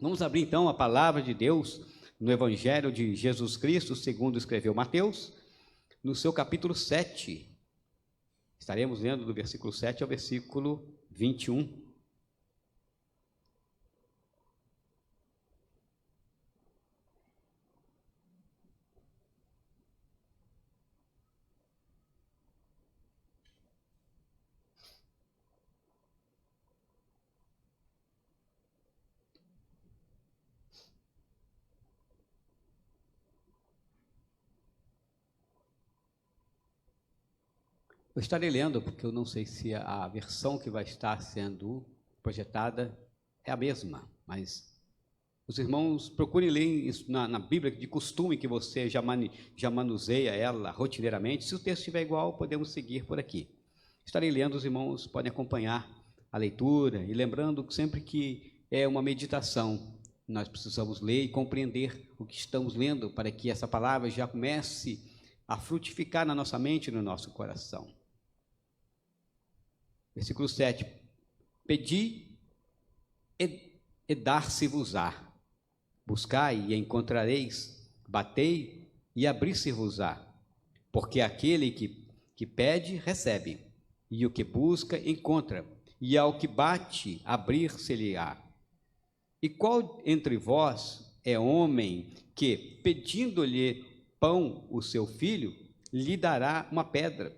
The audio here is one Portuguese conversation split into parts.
Vamos abrir então a palavra de Deus no Evangelho de Jesus Cristo, segundo escreveu Mateus, no seu capítulo 7. Estaremos lendo do versículo 7 ao versículo 21. Eu estarei lendo, porque eu não sei se a versão que vai estar sendo projetada é a mesma, mas os irmãos procurem ler isso na Bíblia de costume, que você já manuseia ela rotineiramente. Se o texto estiver igual, podemos seguir por aqui. Estarei lendo, os irmãos podem acompanhar a leitura, e lembrando que sempre que é uma meditação, nós precisamos ler e compreender o que estamos lendo, para que essa palavra já comece a frutificar na nossa mente e no nosso coração. Versículo 7, pedi e dar-se-vos-á, buscai e encontrareis, batei e abrir-se-vos-á, porque aquele que pede, recebe, e o que busca, encontra, e ao que bate, abrir-se-lhe-á. E qual entre vós é homem que, pedindo-lhe pão o seu filho, lhe dará uma pedra,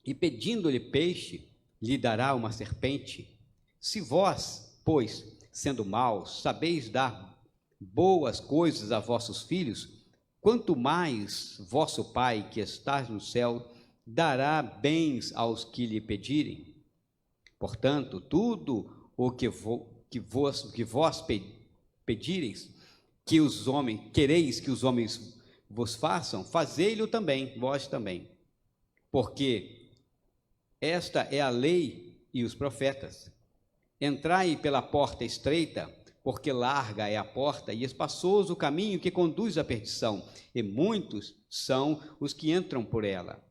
e pedindo-lhe peixe, lhe dará uma serpente? Se vós, pois, sendo maus, sabeis dar boas coisas a vossos filhos, quanto mais vosso Pai que estás no céu dará bens aos que lhe pedirem. Portanto, tudo o que vós pedireis, quereis que os homens vos façam, fazei-lo também, vós também. Porque esta é a lei e os profetas. Entrai pela porta estreita, porque larga é a porta e espaçoso o caminho que conduz à perdição, e muitos são os que entram por ela.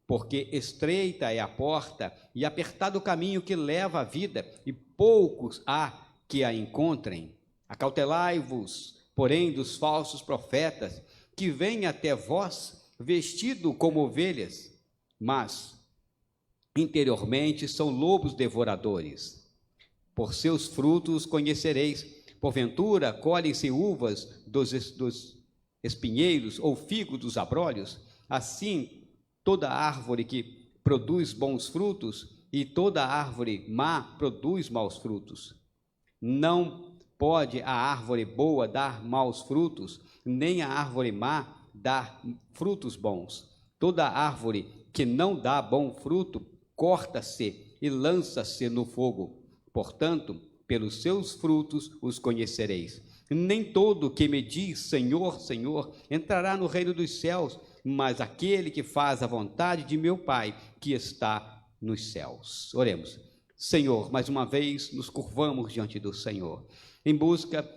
Porque estreita é a porta e apertado o caminho que leva à vida, e poucos há que a encontrem. Acautelai-vos, porém, dos falsos profetas, que vêm até vós vestido como ovelhas, mas interiormente são lobos devoradores. Por seus frutos conhecereis. Porventura colhem-se uvas dos espinheiros ou figo dos abrolhos? Assim, toda árvore que produz bons frutos e toda árvore má produz maus frutos. Não pode a árvore boa dar maus frutos, nem a árvore má dar frutos bons. Toda árvore que não dá bom fruto corta-se e lança-se no fogo. Portanto, pelos seus frutos os conhecereis. Nem todo que me diz Senhor, Senhor, entrará no reino dos céus, mas aquele que faz a vontade de meu Pai, que está nos céus. Oremos. Senhor, mais uma vez nos curvamos diante do Senhor, em busca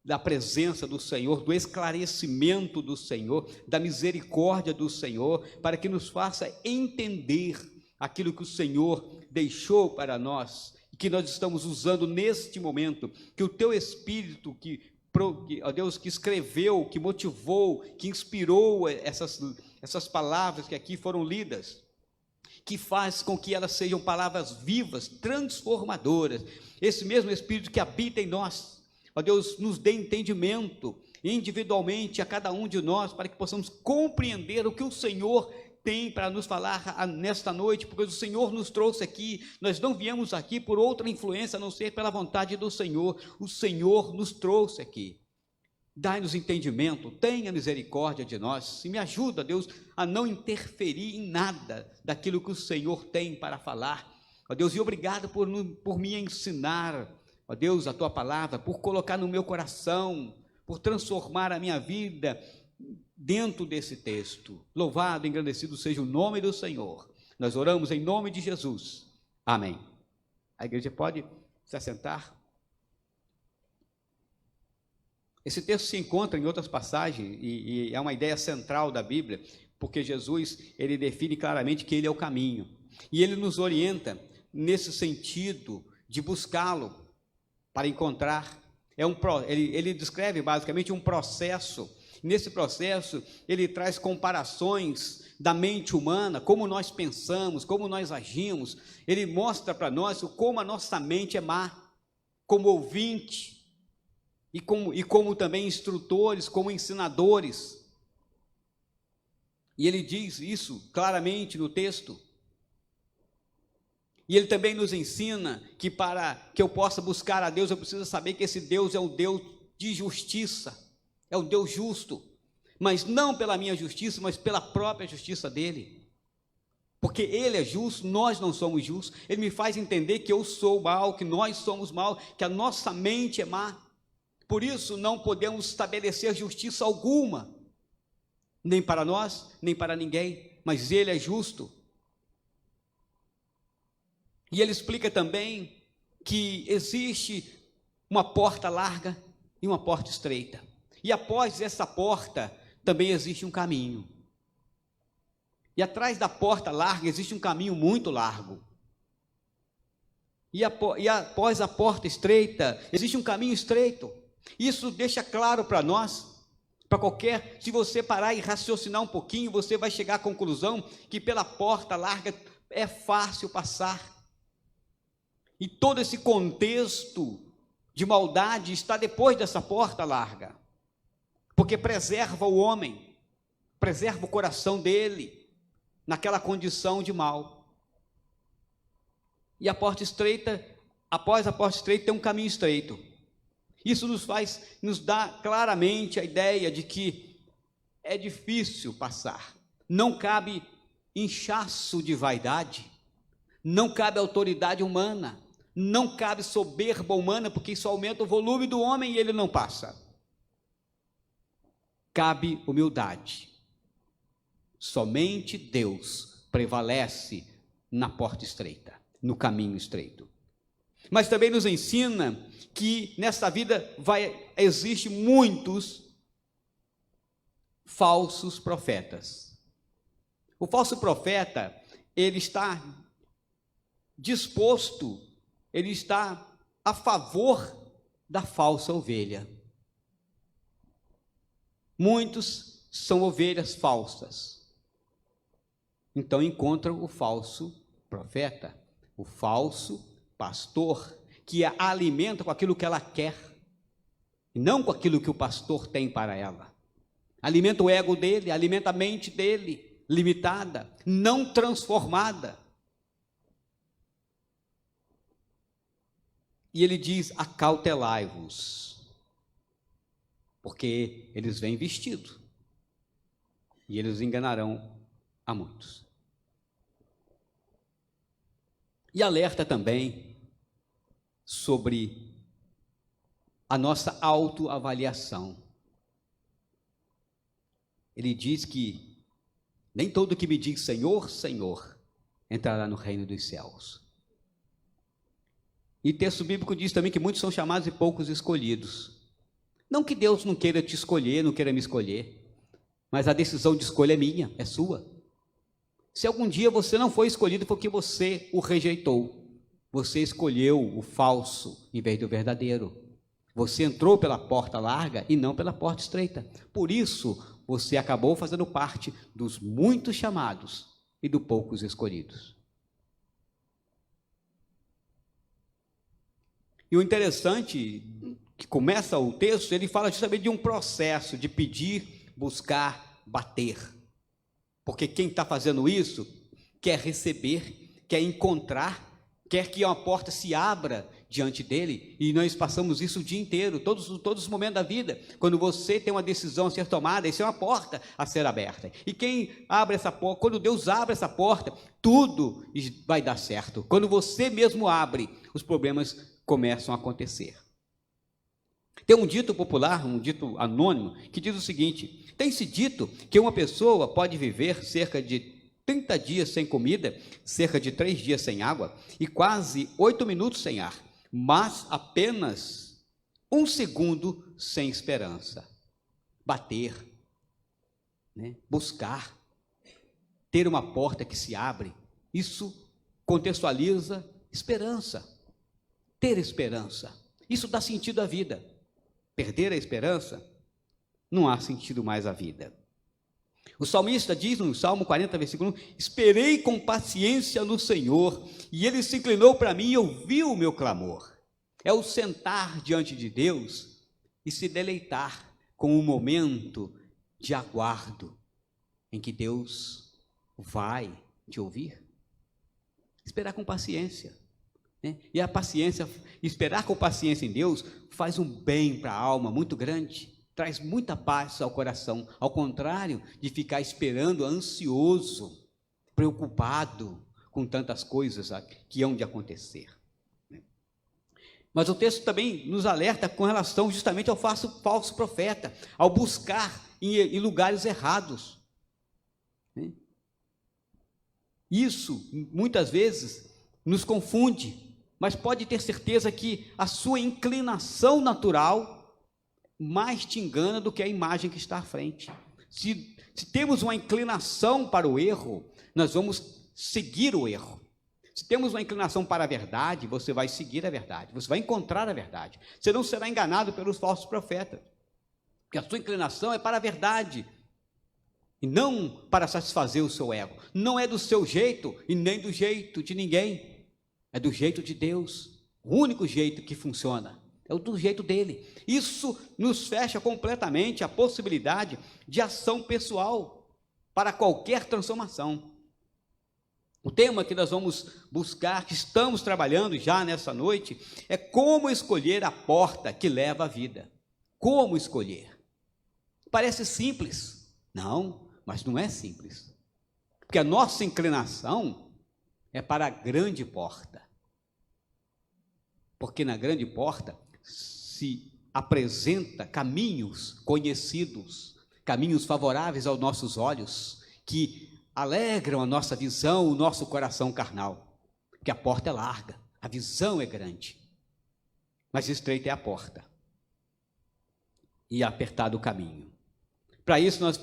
da presença do Senhor, do esclarecimento do Senhor, da misericórdia do Senhor, para que nos faça entender aquilo que o Senhor deixou para nós, e que nós estamos usando neste momento, que o Teu Espírito, ó Deus, que escreveu, que motivou, que inspirou essas palavras que aqui foram lidas, que faz com que elas sejam palavras vivas, transformadoras. Esse mesmo Espírito que habita em nós, ó Deus, nos dê entendimento individualmente a cada um de nós, para que possamos compreender o que o Senhor tem para nos falar nesta noite, porque o Senhor nos trouxe aqui. Nós não viemos aqui por outra influência, a não ser pela vontade do Senhor. O Senhor nos trouxe aqui. Dai-nos entendimento, tenha misericórdia de nós, e me ajuda, Deus, a não interferir em nada daquilo que o Senhor tem para falar. Ó Deus, e obrigado por me ensinar, ó Deus, a Tua palavra, por colocar no meu coração, por transformar a minha vida dentro desse texto. Louvado e engrandecido seja o nome do Senhor. Nós oramos em nome de Jesus. Amém. A igreja pode se assentar. Esse texto se encontra em outras passagens e é uma ideia central da Bíblia, porque Jesus, ele define claramente que ele é o caminho, e ele nos orienta nesse sentido de buscá-lo para encontrar, Ele descreve basicamente um processo. Nesse processo, ele traz comparações da mente humana, como nós pensamos, como nós agimos. Ele mostra para nós como a nossa mente é má, como ouvinte, e como também instrutores, como ensinadores. E ele diz isso claramente no texto. E ele também nos ensina que para que eu possa buscar a Deus, eu preciso saber que esse Deus é um Deus de justiça, é um Deus justo, mas não pela minha justiça, mas pela própria justiça dele. Porque ele é justo, nós não somos justos. Ele me faz entender que eu sou mal, que nós somos mal, que a nossa mente é má. Por isso não podemos estabelecer justiça alguma, nem para nós, nem para ninguém, mas ele é justo. E ele explica também que existe uma porta larga e uma porta estreita. E após essa porta também existe um caminho. E atrás da porta larga existe um caminho muito largo. E após a porta estreita existe um caminho estreito. Isso deixa claro para nós, se você parar e raciocinar um pouquinho, você vai chegar à conclusão que pela porta larga é fácil passar. E todo esse contexto de maldade está depois dessa porta larga, porque preserva o homem, preserva o coração dele naquela condição de mal. E a porta estreita, após a porta estreita, tem um caminho estreito. Isso nos dá claramente a ideia de que é difícil passar. Não cabe inchaço de vaidade, não cabe autoridade humana, não cabe soberba humana, porque isso aumenta o volume do homem e ele não passa. Cabe humildade. Somente Deus prevalece na porta estreita, no caminho estreito. Mas também nos ensina que nesta vida existe muitos falsos profetas. O falso profeta, ele está disposto, ele está a favor da falsa ovelha. Muitos são ovelhas falsas. Então encontram o falso profeta, o falso pastor, que a alimenta com aquilo que ela quer, e não com aquilo que o pastor tem para ela. Alimenta o ego dele, alimenta a mente dele, limitada, não transformada. E ele diz: acautelai-vos, porque eles vêm vestidos, e eles enganarão a muitos. E alerta também sobre a nossa autoavaliação. Ele diz que nem todo que me diz Senhor, Senhor, entrará no reino dos céus. E o texto bíblico diz também que muitos são chamados e poucos escolhidos. Não que Deus não queira te escolher, não queira me escolher, mas a decisão de escolha é minha, é sua. Se algum dia você não foi escolhido porque você o rejeitou, você escolheu o falso em vez do verdadeiro. Você entrou pela porta larga e não pela porta estreita. Por isso, você acabou fazendo parte dos muitos chamados e dos poucos escolhidos. E o interessante, que começa o texto, ele fala justamente de um processo de pedir, buscar, bater. Porque quem está fazendo isso quer receber, quer encontrar, quer que uma porta se abra diante dele, e nós passamos isso o dia inteiro, todos os momentos da vida. Quando você tem uma decisão a ser tomada, isso é uma porta a ser aberta. E quem abre essa porta, quando Deus abre essa porta, tudo vai dar certo. Quando você mesmo abre, os problemas começam a acontecer. Tem um dito popular, um dito anônimo, que diz o seguinte: tem-se dito que uma pessoa pode viver cerca de 30 dias sem comida, cerca de 3 dias sem água e quase 8 minutos sem ar, mas apenas 1 segundo sem esperança. Bater, buscar, ter uma porta que se abre, isso contextualiza esperança. Ter esperança, isso dá sentido à vida. perder a esperança, não há sentido mais à vida. O salmista diz no Salmo 40, versículo 1, esperei com paciência no Senhor, e Ele se inclinou para mim e ouviu o meu clamor. É o sentar diante de Deus e se deleitar com um momento de aguardo, em que Deus vai te ouvir. Esperar com paciência, né? E a paciência, esperar com paciência em Deus, faz um bem para a alma muito grande, traz muita paz ao coração, ao contrário de ficar esperando, ansioso, preocupado com tantas coisas que hão de acontecer. Mas o texto também nos alerta com relação justamente ao falso profeta, ao buscar em lugares errados. Isso, muitas vezes, nos confunde, mas pode ter certeza que a sua inclinação natural mais te engana do que a imagem que está à frente. Se temos uma inclinação para o erro, nós vamos seguir o erro. Se temos uma inclinação para a verdade, você vai seguir a verdade, você vai encontrar a verdade. Você não será enganado pelos falsos profetas, porque a sua inclinação é para a verdade, e não para satisfazer o seu ego. Não é do seu jeito e nem do jeito de ninguém, é do jeito de Deus. O único jeito que funciona é o do jeito dele. Isso nos fecha completamente a possibilidade de ação pessoal para qualquer transformação. O tema que nós vamos buscar, que estamos trabalhando já nessa noite, é como escolher a porta que leva à vida. Como escolher? Parece simples. Não, mas não é simples. Porque a nossa inclinação é para a grande porta. Porque na grande porta se apresenta caminhos conhecidos, caminhos favoráveis aos nossos olhos, que alegram a nossa visão, o nosso coração carnal, porque a porta é larga, a visão é grande, mas estreita é a porta, e apertado o caminho. Para isso nós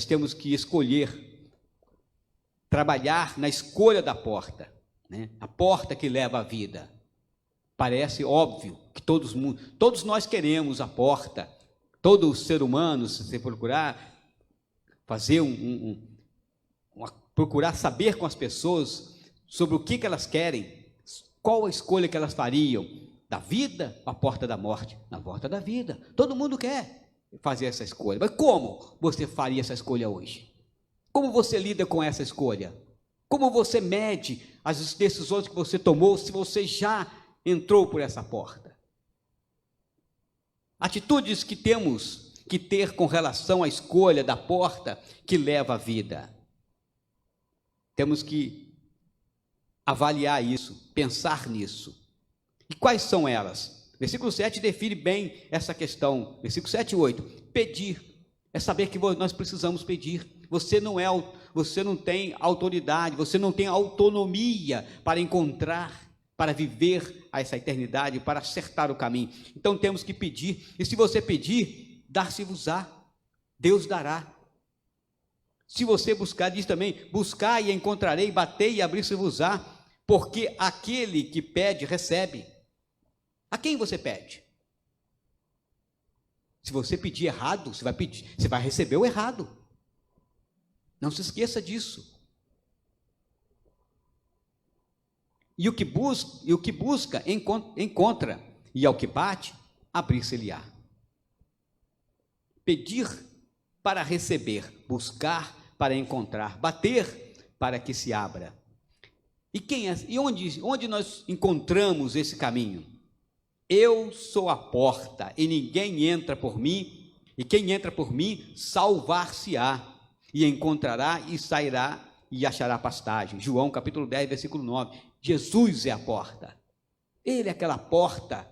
temos que escolher, trabalhar na escolha da porta, né? A porta que leva à vida. Parece óbvio que todos nós queremos a porta, todo ser humano, se você procurar fazer procurar saber com as pessoas sobre o que elas querem, qual a escolha que elas fariam, da vida ou a porta da morte? Na porta da vida. Todo mundo quer fazer essa escolha, mas como você faria essa escolha hoje? Como você lida com essa escolha? Como você mede as decisões que você tomou, se você já entrou por essa porta? Atitudes que temos que ter com relação à escolha da porta que leva à vida. Temos que avaliar isso, pensar nisso. E quais são elas? Versículo 7 define bem essa questão. Versículo 7 e 8. Pedir é saber que nós precisamos pedir. Você não tem autoridade, você não tem autonomia para encontrar, para viver essa eternidade, para acertar o caminho. Então temos que pedir, e se você pedir, dar-se-vos-á, Deus dará. Se você buscar, diz também, buscar e encontrarei, batei e abrir-se-vos-á, porque aquele que pede, recebe. A quem você pede? Se você pedir errado, você vai receber o errado. Não se esqueça disso. E o que busca, encontra, e ao que bate, abrir-se-lhe-á. Pedir para receber, buscar para encontrar, bater para que se abra. E onde nós encontramos esse caminho? Eu sou a porta, e ninguém entra por mim, e quem entra por mim, salvar-se-á, e encontrará e sairá e achará pastagem. João capítulo 10, versículo 9. Jesus é a porta. Ele é aquela porta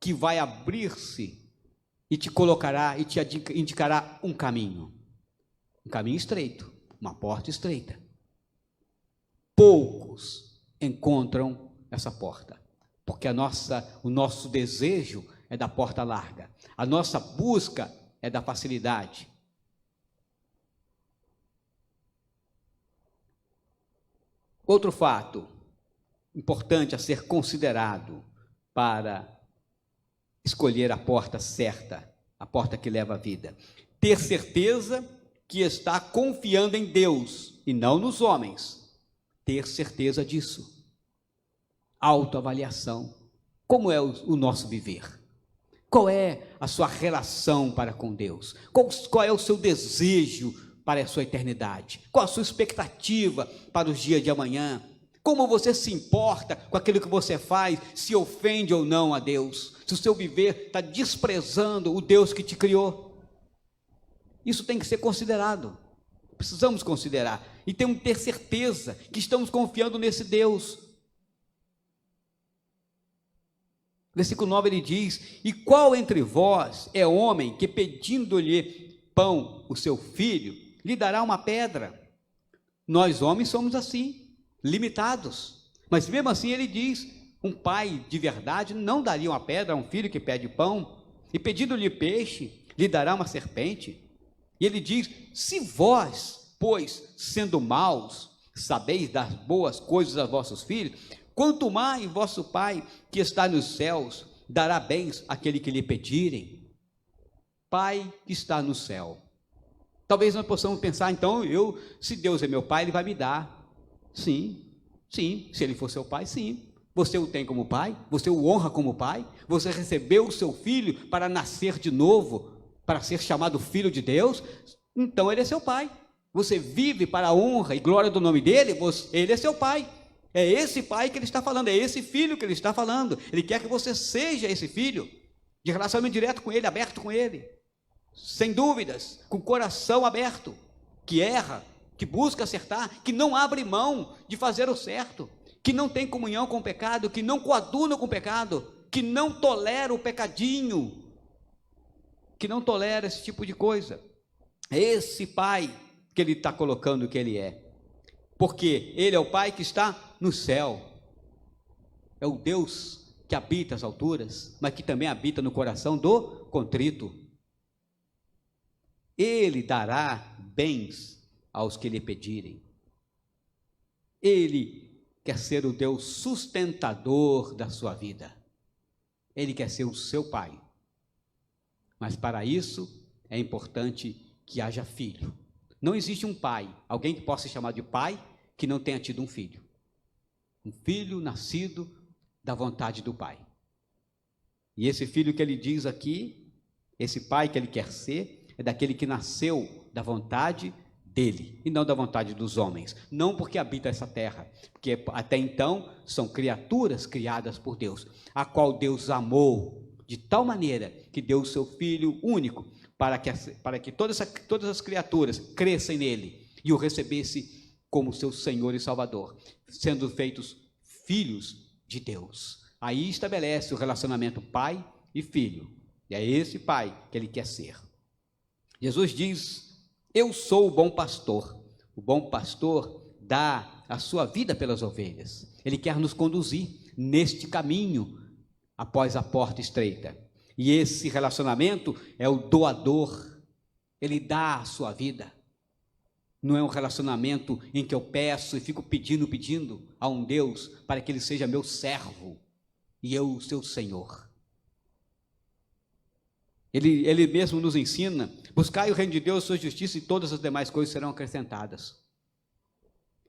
que vai abrir-se e te colocará e te indicará um caminho estreito, uma porta estreita. Poucos encontram essa porta, porque o nosso desejo é da porta larga, a nossa busca é da facilidade. Outro fato importante a ser considerado para escolher a porta certa, a porta que leva à vida. Ter certeza que está confiando em Deus e não nos homens. Ter certeza disso. Autoavaliação. Como é o nosso viver? Qual é a sua relação para com Deus? Qual é o seu desejo para a sua eternidade? Qual a sua expectativa para os dias de amanhã? Como você se importa com aquilo que você faz, se ofende ou não a Deus? Se o seu viver está desprezando o Deus que te criou? Isso tem que ser considerado. Precisamos considerar e temos que ter certeza que estamos confiando nesse Deus. Versículo 9 ele diz: e qual entre vós é homem que pedindo-lhe pão, o seu filho, lhe dará uma pedra? Nós homens somos assim, limitados, mas mesmo assim ele diz, um pai de verdade não daria uma pedra a um filho que pede pão, e pedindo-lhe peixe, lhe dará uma serpente. E ele diz: se vós, pois, sendo maus, sabeis dar boas coisas a vossos filhos, quanto mais vosso Pai que está nos céus dará bens àquele que lhe pedirem. Pai que está no céu. Talvez nós possamos pensar, então, se Deus é meu Pai, Ele vai me dar. Sim, se Ele for seu Pai, sim. Você o tem como Pai? Você o honra como Pai? Você recebeu o seu Filho para nascer de novo, para ser chamado Filho de Deus? Então Ele é seu Pai. Você vive para a honra e glória do nome dEle, Ele é seu Pai. É esse pai que ele está falando, é esse filho que ele está falando. Ele quer que você seja esse filho, de relacionamento direto com ele, aberto com ele, sem dúvidas, com o coração aberto, que erra, que busca acertar, que não abre mão de fazer o certo, que não tem comunhão com o pecado, que não coaduna com o pecado, que não tolera o pecadinho, que não tolera esse tipo de coisa. É esse pai que ele está colocando que ele é. Porque Ele é o Pai que está no céu, é o Deus que habita as alturas, mas que também habita no coração do contrito. Ele dará bens aos que lhe pedirem. Ele quer ser o Deus sustentador da sua vida. Ele quer ser o seu Pai. Mas para isso é importante que haja filho. Não existe um pai, alguém que possa se chamar de pai, que não tenha tido um filho. Um filho nascido da vontade do pai. E esse filho que ele diz aqui, esse pai que ele quer ser, é daquele que nasceu da vontade dele, e não da vontade dos homens. Não porque habita essa terra, porque até então são criaturas criadas por Deus, a qual Deus amou de tal maneira que deu o seu Filho único, para que todas as criaturas crescem nele e o recebesse como seu Senhor e Salvador, sendo feitos filhos de Deus. Aí estabelece o relacionamento pai e filho, e é esse pai que ele quer ser. Jesus diz: eu sou o bom pastor. O bom pastor dá a sua vida pelas ovelhas. Ele quer nos conduzir neste caminho após a porta estreita. E esse relacionamento é o doador, ele dá a sua vida. Não é um relacionamento em que eu peço e fico pedindo a um Deus para que ele seja meu servo e eu o seu Senhor. Ele mesmo nos ensina: buscai o reino de Deus, sua justiça, e todas as demais coisas serão acrescentadas.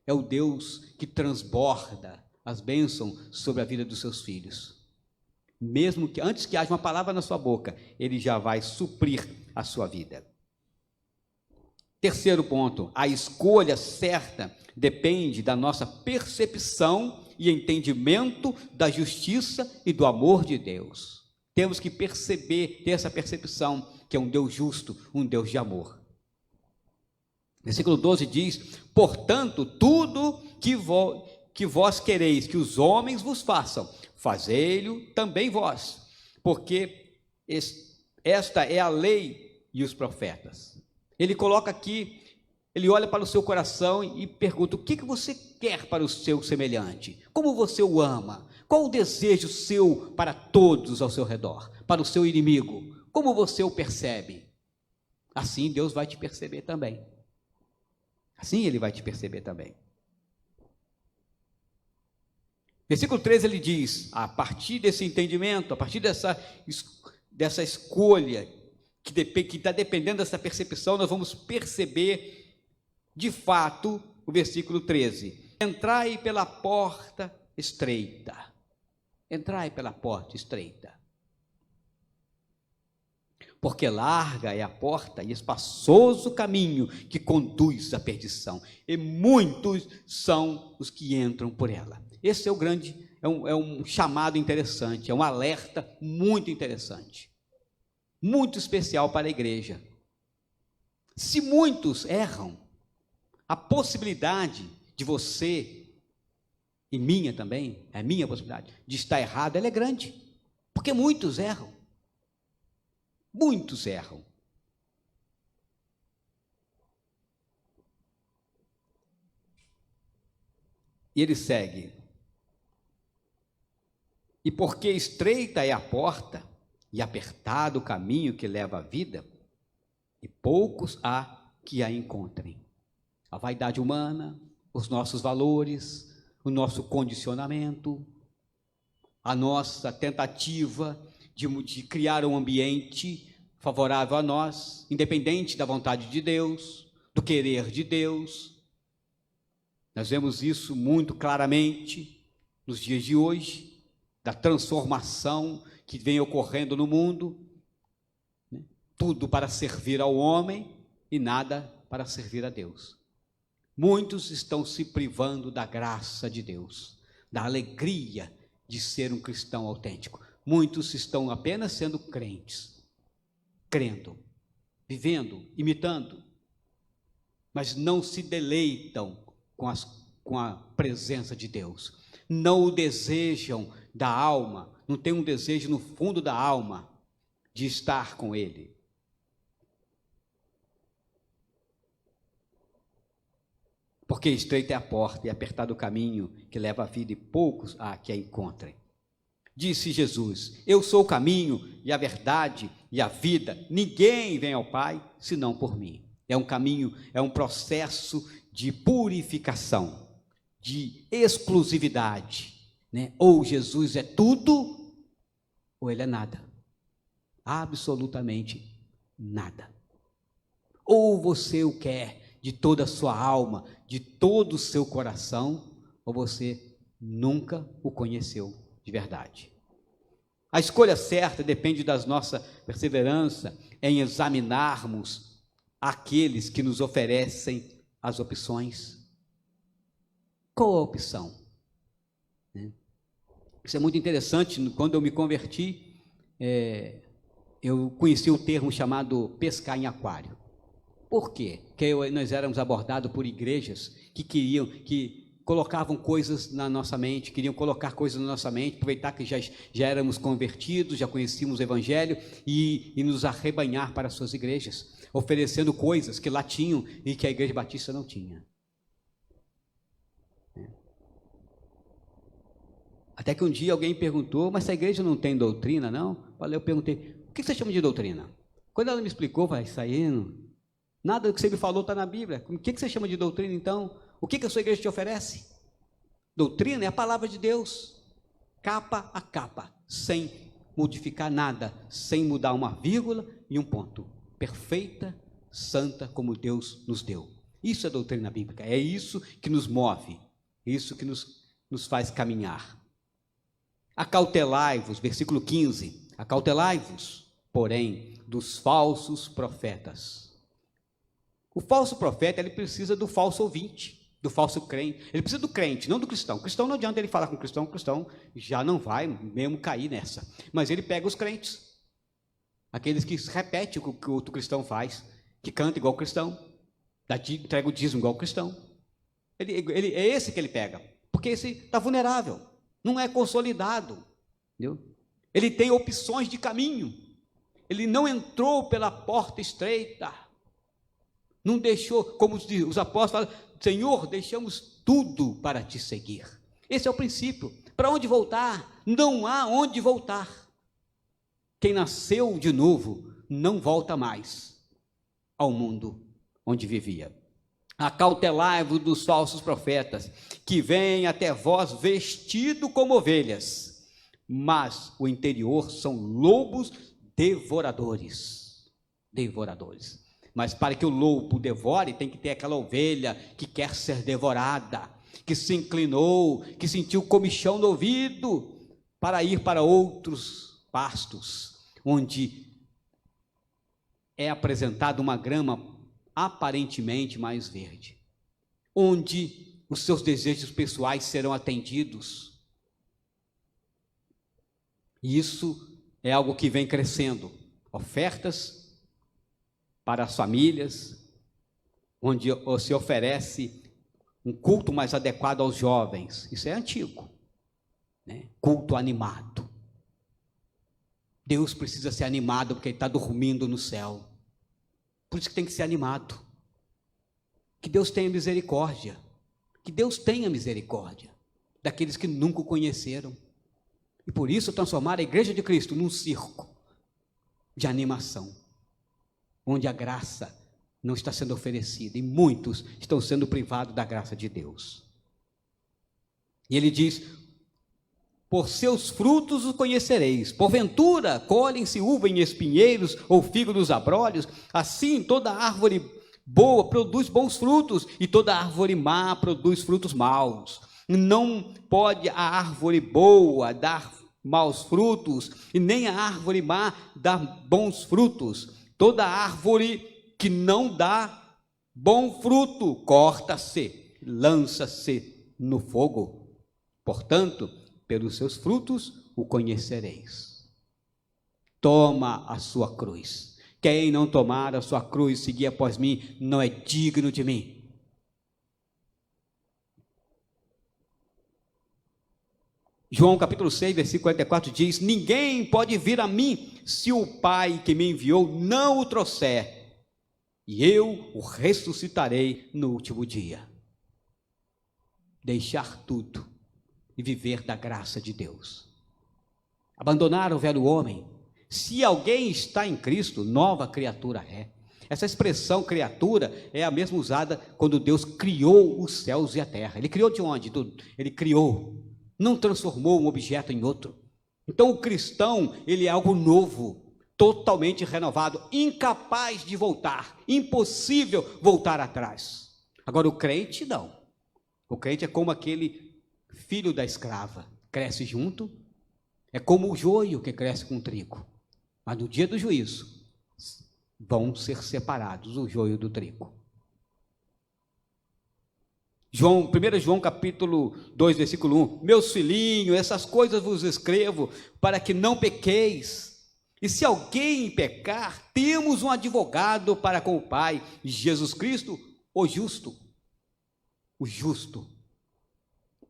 É o Deus que transborda as bênçãos sobre a vida dos seus filhos. Mesmo que antes que haja uma palavra na sua boca, ele já vai suprir a sua vida. Terceiro ponto: a escolha certa depende da nossa percepção e entendimento da justiça e do amor de Deus. Temos que perceber, ter essa percepção que é um Deus justo, um Deus de amor. Versículo 12 diz: portanto, tudo que vós quereis que os homens vos façam, fazei-lo também vós, porque esta é a lei e os profetas. Ele coloca aqui, ele olha para o seu coração e pergunta: o que você quer para o seu semelhante? Como você o ama? Qual o desejo seu para todos ao seu redor, para o seu inimigo? Como você o percebe? Assim Deus vai te perceber também. Assim Ele vai te perceber também. Versículo 13 ele diz, a partir desse entendimento, a partir dessa escolha, que está dependendo dessa percepção, nós vamos perceber, de fato, o versículo 13. Entrai pela porta estreita. Entrai pela porta estreita. Porque larga é a porta e espaçoso o caminho que conduz à perdição, e muitos são os que entram por ela. Esse é o grande, é um chamado interessante, é um alerta muito interessante, muito especial para a igreja. Se muitos erram, a possibilidade de você, e minha também, é minha possibilidade, de estar errado, ela é grande, porque muitos erram. Muitos erram. E ele segue. E porque estreita é a porta e apertado o caminho que leva à vida, e poucos há que a encontrem. A vaidade humana, os nossos valores, o nosso condicionamento, a nossa tentativa de criar um ambiente favorável a nós, independente da vontade de Deus, do querer de Deus. Nós vemos isso muito claramente nos dias de hoje, da transformação que vem ocorrendo no mundo, né? Tudo para servir ao homem e nada para servir a Deus. Muitos estão se privando da graça de Deus, da alegria de ser um cristão autêntico. Muitos estão apenas sendo crentes, crendo, vivendo, imitando, mas não se deleitam com a presença de Deus, não o desejam da alma, não tem um desejo no fundo da alma de estar com Ele. Porque estreita é a porta e apertado o caminho que leva à vida, e poucos há que a encontrem. Disse Jesus: eu sou o caminho e a verdade e a vida, ninguém vem ao Pai senão por mim. É um caminho, é um processo de purificação, de exclusividade, né? Ou Jesus é tudo, ou ele é nada, absolutamente nada. Ou você o quer de toda a sua alma, de todo o seu coração, ou você nunca o conheceu de verdade. A escolha certa depende da nossa perseverança em examinarmos aqueles que nos oferecem as opções. Qual a opção? Isso é muito interessante. Quando eu me converti, eu conheci um termo chamado pescar em aquário. Por quê? Porque nós éramos abordados por igrejas que colocavam coisas na nossa mente, queriam colocar coisas na nossa mente, aproveitar que já éramos convertidos, já conhecíamos o Evangelho, e nos arrebanhar para as suas igrejas, oferecendo coisas que lá tinham e que a Igreja Batista não tinha. Até que um dia alguém perguntou: mas essa igreja não tem doutrina, não? Eu perguntei: o que você chama de doutrina? Quando ela me explicou, vai saindo, nada do que você me falou está na Bíblia. O que você chama de doutrina, então? O que a sua igreja te oferece? Doutrina é a palavra de Deus, capa a capa, sem modificar nada, sem mudar uma vírgula e um ponto. Perfeita, santa, como Deus nos deu. Isso é doutrina bíblica, é isso que nos move, isso que nos faz caminhar. Acautelai-vos, versículo 15, acautelai-vos, porém, dos falsos profetas. O falso profeta, ele precisa do falso ouvinte, do falso crente. Ele precisa do crente, não do cristão. O cristão, não adianta ele falar com o cristão já não vai mesmo cair nessa. Mas ele pega os crentes, aqueles que repetem o que o outro cristão faz, que canta igual o cristão, entrega o dízimo igual o cristão. É esse que ele pega, porque esse está vulnerável, não é consolidado, entendeu? Ele tem opções de caminho, ele não entrou pela porta estreita, não deixou, como os apóstolos falam: Senhor, deixamos tudo para te seguir. Esse é o princípio. Para onde voltar? Não há onde voltar. Quem nasceu de novo não volta mais ao mundo onde vivia. Acautelai-vos dos falsos profetas, que vêm até vós vestido como ovelhas, mas o interior são lobos devoradores. Devoradores. Mas para que o lobo devore, tem que ter aquela ovelha que quer ser devorada, que se inclinou, que sentiu comichão no ouvido, para ir para outros pastos, onde é apresentada uma grama aparentemente mais verde, onde os seus desejos pessoais serão atendidos. E isso é algo que vem crescendo. Ofertas para as famílias, onde se oferece um culto mais adequado aos jovens. Isso é antigo, né? Culto animado. Deus precisa ser animado porque Ele está dormindo no céu. Por isso que tem que ser animado. Que Deus tenha misericórdia. Que Deus tenha misericórdia daqueles que nunca o conheceram. E por isso transformar a Igreja de Cristo num circo de animação, onde a graça não está sendo oferecida e muitos estão sendo privados da graça de Deus. E ele diz: por seus frutos os conhecereis. Porventura colhem-se uva em espinheiros ou figo nos abrolhos? Assim toda árvore boa produz bons frutos, e toda árvore má produz frutos maus. Não pode a árvore boa dar maus frutos, e nem a árvore má dar bons frutos. Toda árvore que não dá bom fruto corta-se, lança-se no fogo. Portanto, pelos seus frutos o conhecereis. Toma a sua cruz. Quem não tomar a sua cruz e seguir após mim, não é digno de mim. João capítulo 6, versículo 44 diz: ninguém pode vir a mim se o Pai que me enviou não o trouxer, e eu o ressuscitarei no último dia. Deixar tudo e viver da graça de Deus. Abandonar o velho homem. Se alguém está em Cristo, nova criatura é. Essa expressão criatura é a mesma usada quando Deus criou os céus e a terra. Ele criou de onde? Ele criou, não transformou um objeto em outro. Então o cristão, ele é algo novo, totalmente renovado, incapaz de voltar, impossível voltar atrás. Agora o crente não. O crente é como aquele filho da escrava, cresce junto, é como o joio que cresce com o trigo, mas no dia do juízo vão ser separados o joio do trigo. 1 João capítulo 2, versículo 1, meus filhinhos, essas coisas vos escrevo para que não pequeis, e se alguém pecar, temos um advogado para com o Pai, Jesus Cristo, o justo. O justo.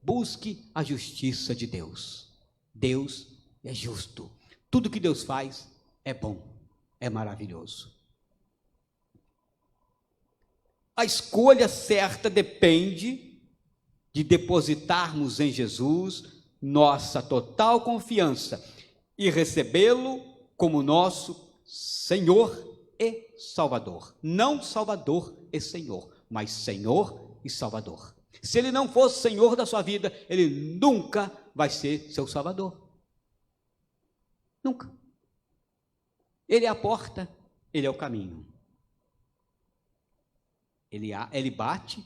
Busque a justiça de Deus. Deus é justo. Tudo que Deus faz é bom, é maravilhoso. A escolha certa depende de depositarmos em Jesus nossa total confiança e recebê-lo como nosso Senhor e Salvador. Não Salvador e Senhor, mas Senhor e Salvador. Se Ele não fosse Senhor da sua vida, Ele nunca vai ser seu Salvador. Nunca. Ele é a porta, Ele é o caminho. Ele bate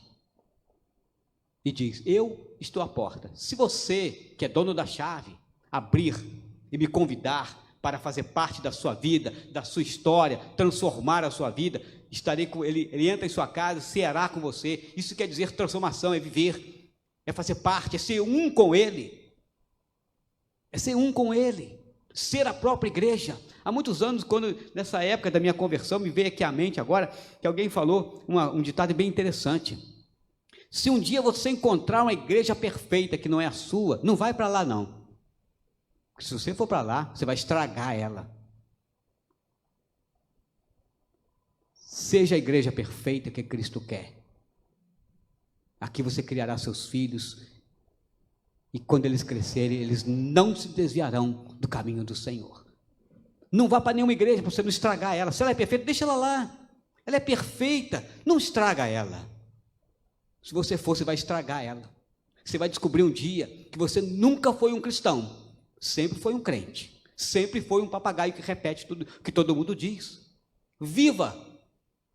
e diz, eu estou à porta. Se você, que é dono da chave, abrir e me convidar para fazer parte da sua vida, da sua história, transformar a sua vida, estarei com ele. Ele entra em sua casa, ceará com você. Isso quer dizer transformação, é viver, é fazer parte, é ser um com Ele. É ser um com Ele, ser a própria igreja. Há muitos anos, nessa época da minha conversão, me veio aqui à mente agora, que alguém falou um ditado bem interessante. Se um dia você encontrar uma igreja perfeita que não é a sua, não vai para lá não. Porque se você for para lá, você vai estragar ela. Seja a igreja perfeita que Cristo quer. Aqui você criará seus filhos, e quando eles crescerem, eles não se desviarão do caminho do Senhor. Não vá para nenhuma igreja para você não estragar ela. Se ela é perfeita, deixa ela lá. Ela é perfeita, não estraga ela. Se você for, você vai estragar ela. Você vai descobrir um dia que você nunca foi um cristão, sempre foi um crente, sempre foi um papagaio que repete tudo que todo mundo diz. Viva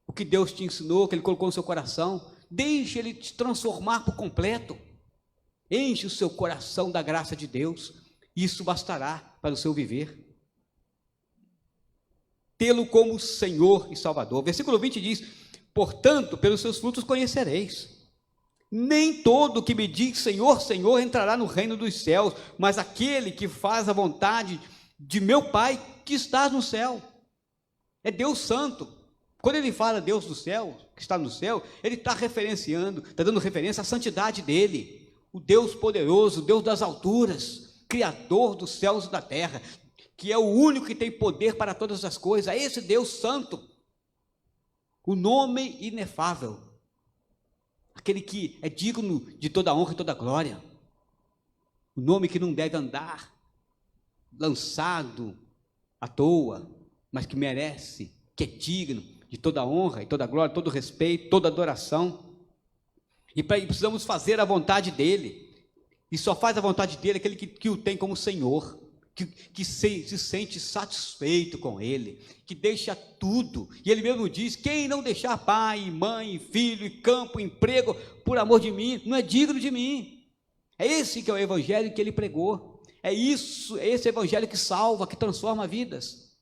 o que Deus te ensinou, que Ele colocou no seu coração. Deixe Ele te transformar por completo. Enche o seu coração da graça de Deus. Isso bastará para o seu viver. Tê-lo como Senhor e Salvador. Versículo 20 diz: portanto, pelos seus frutos conhecereis. Nem todo que me diz Senhor, Senhor entrará no reino dos céus, mas aquele que faz a vontade de meu Pai que está no céu. É Deus Santo. Quando ele fala Deus do céu, que está no céu, ele está referenciando, está dando referência à santidade dele, o Deus poderoso, o Deus das alturas, Criador dos céus e da terra, que é o único que tem poder para todas as coisas. É esse Deus Santo, o nome inefável, aquele que é digno de toda honra e toda glória, o nome que não deve andar lançado à toa, mas que merece, que é digno de toda honra e toda glória, todo respeito, toda adoração. E precisamos fazer a vontade dele, e só faz a vontade dele aquele que o tem como Senhor, que se sente satisfeito com ele, que deixa tudo, e ele mesmo diz: quem não deixar pai, mãe, filho, e campo, emprego, por amor de mim, não é digno de mim. É esse que é o evangelho que ele pregou, é esse evangelho que salva, que transforma vidas,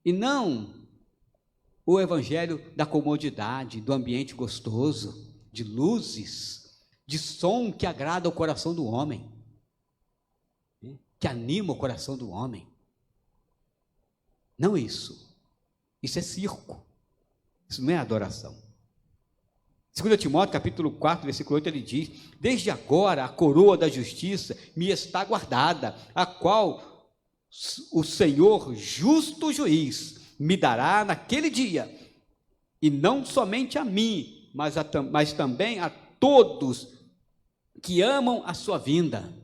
e não o evangelho da comodidade, do ambiente gostoso, de luzes, de som que agrada o coração do homem, que anima o coração do homem. Não isso. Isso é circo. Isso não é adoração. 2 Timóteo, capítulo 4, versículo 8, ele diz: desde agora a coroa da justiça me está guardada, a qual o Senhor, justo juiz, me dará naquele dia, e não somente a mim, mas também a todos que amam a sua vinda,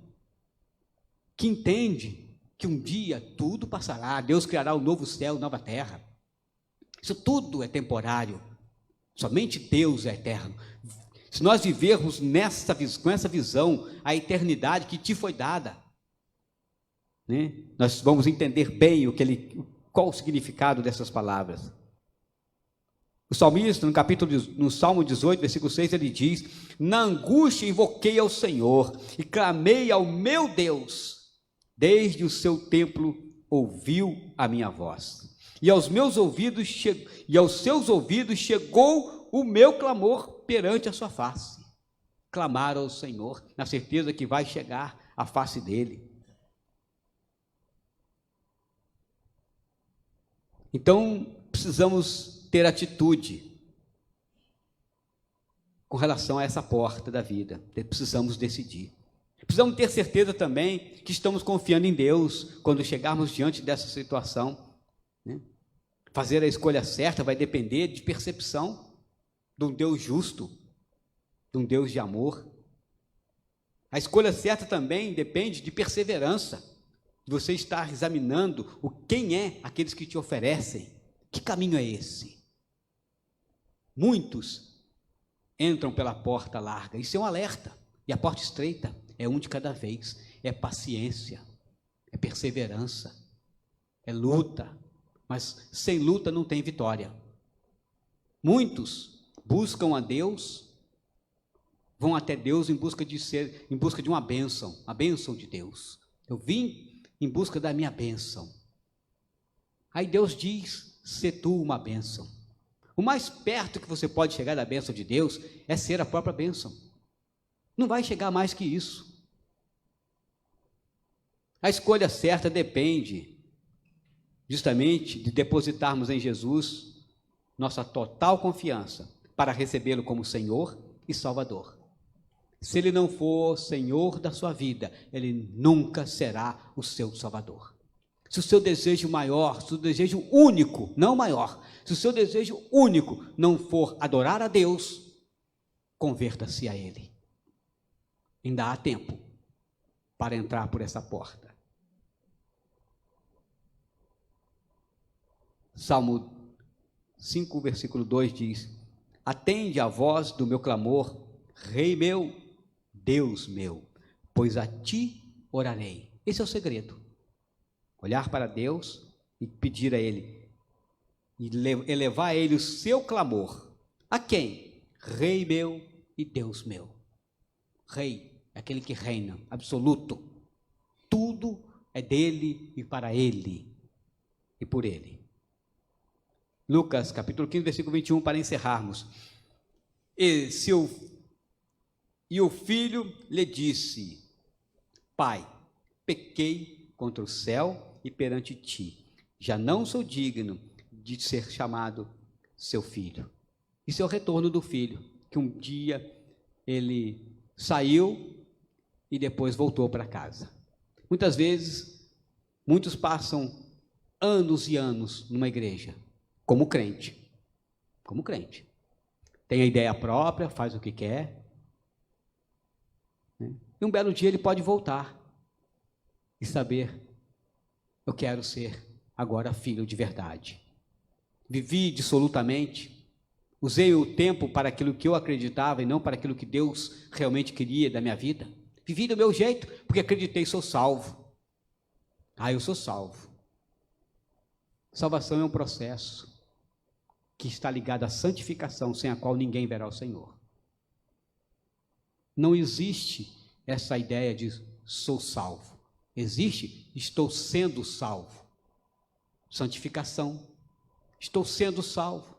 que entende que um dia tudo passará, Deus criará o novo céu e nova terra. Isso tudo é temporário, somente Deus é eterno. Se nós vivermos com essa visão, a eternidade que te foi dada, né, nós vamos entender bem qual o significado dessas palavras. O salmista, no Salmo 18, versículo 6, ele diz: na angústia invoquei ao Senhor e clamei ao meu Deus. Desde o seu templo ouviu a minha voz, e aos seus ouvidos chegou o meu clamor perante a sua face. Clamar ao Senhor, na certeza que vai chegar à face dele. Então, precisamos ter atitude com relação a essa porta da vida. Precisamos decidir. Precisamos ter certeza também que estamos confiando em Deus quando chegarmos diante dessa situação, né? Fazer a escolha certa vai depender de percepção de um Deus justo, de um Deus de amor. A escolha certa também depende de perseverança, de você estar examinando quem é aqueles que te oferecem, que caminho é esse. Muitos entram pela porta larga, isso é um alerta, e a porta estreita é um de cada vez, é paciência, é perseverança, é luta, mas sem luta não tem vitória. Muitos buscam a Deus, vão até Deus em busca de uma bênção, a bênção de Deus. Eu vim em busca da minha bênção. Aí Deus diz: sê tu uma bênção. O mais perto que você pode chegar da bênção de Deus é ser a própria bênção. Não vai chegar mais que isso. A escolha certa depende justamente de depositarmos em Jesus nossa total confiança para recebê-lo como Senhor e Salvador. Se Ele não for Senhor da sua vida, Ele nunca será o seu Salvador. Se o seu desejo maior, se o desejo único, não maior, se o seu desejo único não for adorar a Deus, converta-se a Ele. Ainda há tempo para entrar por essa porta. Salmo 5, versículo 2 diz: atende à voz do meu clamor, Rei meu, Deus meu, pois a ti orarei. Esse é o segredo. Olhar para Deus e pedir a Ele, e elevar a Ele o seu clamor. A quem? Rei meu e Deus meu. Rei é aquele que reina, absoluto. Tudo é dele e para Ele e por Ele. Lucas, capítulo 15, versículo 21, para encerrarmos. E o filho lhe disse, Pai, pequei contra o céu e perante ti, já não sou digno de ser chamado seu filho. Isso é o retorno do filho, que um dia ele saiu e depois voltou para casa. Muitas vezes, muitos passam anos e anos numa igreja, como crente. Tem a ideia própria, faz o que quer, né? E um belo dia ele pode voltar e saber, eu quero ser agora filho de verdade. Vivi dissolutamente, usei o tempo para aquilo que eu acreditava e não para aquilo que Deus realmente queria da minha vida. Vivi do meu jeito, porque acreditei, sou salvo. Eu sou salvo. Salvação é um processo que está ligado à santificação, sem a qual ninguém verá o Senhor. Não existe essa ideia de sou salvo. Existe, estou sendo salvo. Santificação. Estou sendo salvo.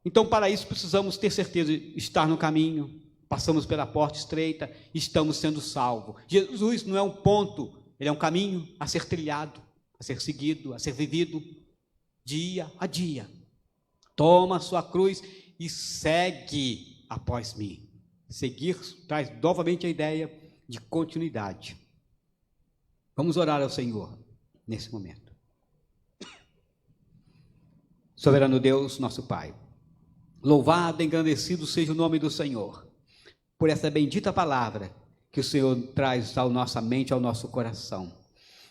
Então, para isso, precisamos ter certeza de estar no caminho. Passamos pela porta estreita, estamos sendo salvos. Jesus não é um ponto, ele é um caminho a ser trilhado, a ser seguido, a ser vivido, dia a dia. Toma a sua cruz e segue após mim. Seguir traz novamente a ideia de continuidade. Vamos orar ao Senhor nesse momento. Soberano Deus, nosso Pai, louvado e engrandecido seja o nome do Senhor, por essa bendita palavra que o Senhor traz à nossa mente, ao nosso coração,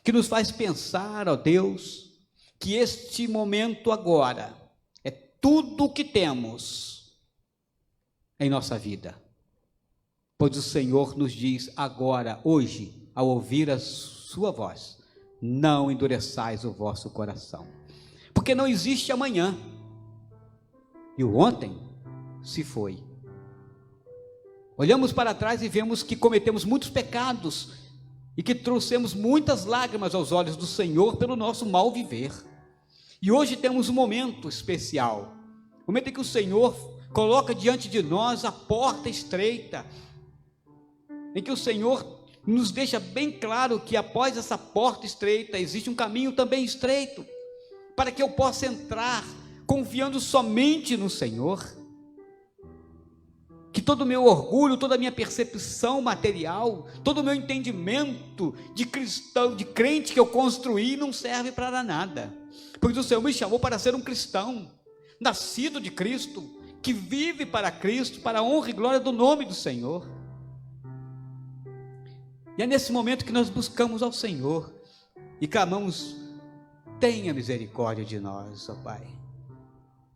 que nos faz pensar, ó Deus, que este momento agora é tudo o que temos em nossa vida, pois o Senhor nos diz agora, hoje, ao ouvir a sua voz, não endureçais o vosso coração, porque não existe amanhã, e o ontem se foi. Olhamos para trás e vemos que cometemos muitos pecados e que trouxemos muitas lágrimas aos olhos do Senhor pelo nosso mal viver. E hoje temos um momento especial, momento em que o Senhor coloca diante de nós a porta estreita, em que o Senhor nos deixa bem claro que após essa porta estreita existe um caminho também estreito, para que eu possa entrar confiando somente no Senhor. Que todo o meu orgulho, toda a minha percepção material, todo o meu entendimento de cristão, de crente que eu construí, não serve para nada, pois o Senhor me chamou para ser um cristão, nascido de Cristo, que vive para Cristo, para a honra e glória do nome do Senhor. E é nesse momento que nós buscamos ao Senhor e clamamos, tenha misericórdia de nós, ó Pai.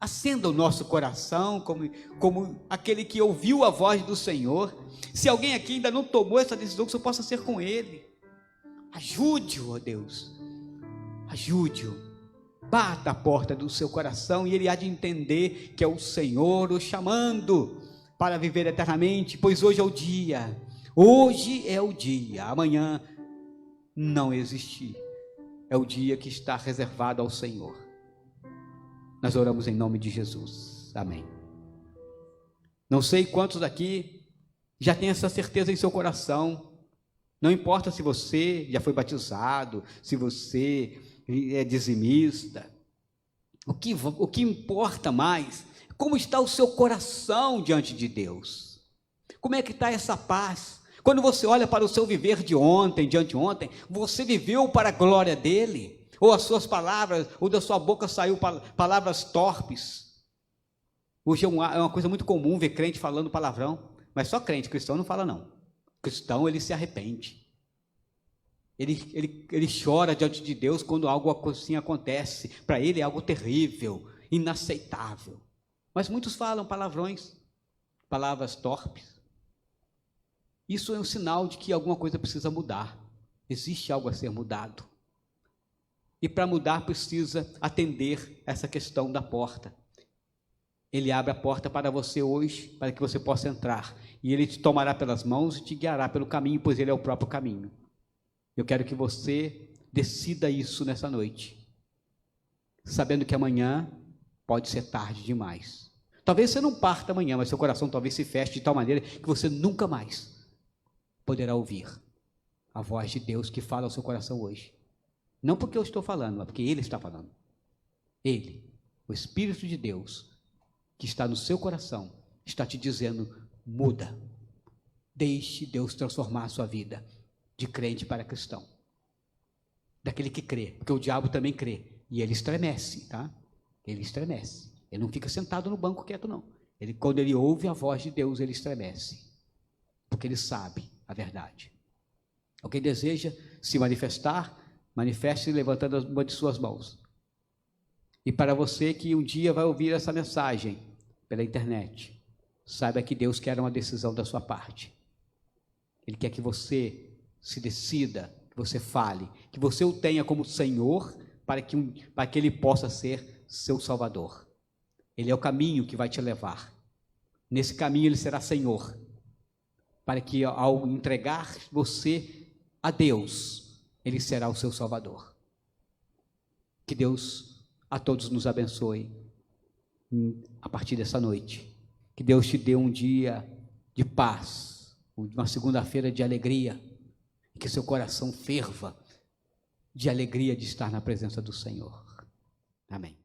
Acenda o nosso coração como aquele que ouviu a voz do Senhor. Se alguém aqui ainda não tomou essa decisão, que o Senhor possa ser com ele. Ajude-o, ó Deus. Ajude-o. Bata a porta do seu coração e ele há de entender que é o Senhor o chamando para viver eternamente, pois hoje é o dia. Hoje é o dia. Amanhã não existe. É o dia que está reservado ao Senhor. Nós oramos em nome de Jesus, amém. Não sei quantos daqui já tem essa certeza em seu coração, não importa se você já foi batizado, se você é dizimista, o que importa mais, como está o seu coração diante de Deus, como é que está essa paz, quando você olha para o seu viver de ontem, de anteontem, você viveu para a glória dele, ou as suas palavras, ou da sua boca saiu palavras torpes. Hoje é uma coisa muito comum ver crente falando palavrão, mas só crente, cristão não fala não. Cristão, ele se arrepende. Ele chora diante de Deus quando algo assim acontece. Para ele é algo terrível, inaceitável. Mas muitos falam palavrões, palavras torpes. Isso é um sinal de que alguma coisa precisa mudar. Existe algo a ser mudado. E para mudar precisa atender essa questão da porta. Ele abre a porta para você hoje, para que você possa entrar. E Ele te tomará pelas mãos e te guiará pelo caminho, pois Ele é o próprio caminho. Eu quero que você decida isso nessa noite, sabendo que amanhã pode ser tarde demais. Talvez você não parta amanhã, mas seu coração talvez se feche de tal maneira que você nunca mais poderá ouvir a voz de Deus que fala ao seu coração hoje. Não porque eu estou falando, mas porque Ele está falando. Ele, o Espírito de Deus, que está no seu coração, está te dizendo: muda. Deixe Deus transformar a sua vida de crente para cristão. Daquele que crê, porque o diabo também crê. E ele estremece, tá? Ele estremece. Ele não fica sentado no banco quieto, não. Quando ele ouve a voz de Deus, ele estremece. Porque ele sabe a verdade. Alguém deseja se manifestar? Manifeste levantando uma de suas mãos. E para você que um dia vai ouvir essa mensagem pela internet, saiba que Deus quer uma decisão da sua parte. Ele quer que você se decida, que você fale, que você o tenha como Senhor, para que Ele possa ser seu Salvador. Ele é o caminho que vai te levar. Nesse caminho Ele será Senhor, para que ao entregar você a Deus, Ele será o seu Salvador. Que Deus a todos nos abençoe a partir dessa noite. Que Deus te dê um dia de paz, uma segunda-feira de alegria, e que seu coração ferva de alegria de estar na presença do Senhor. Amém.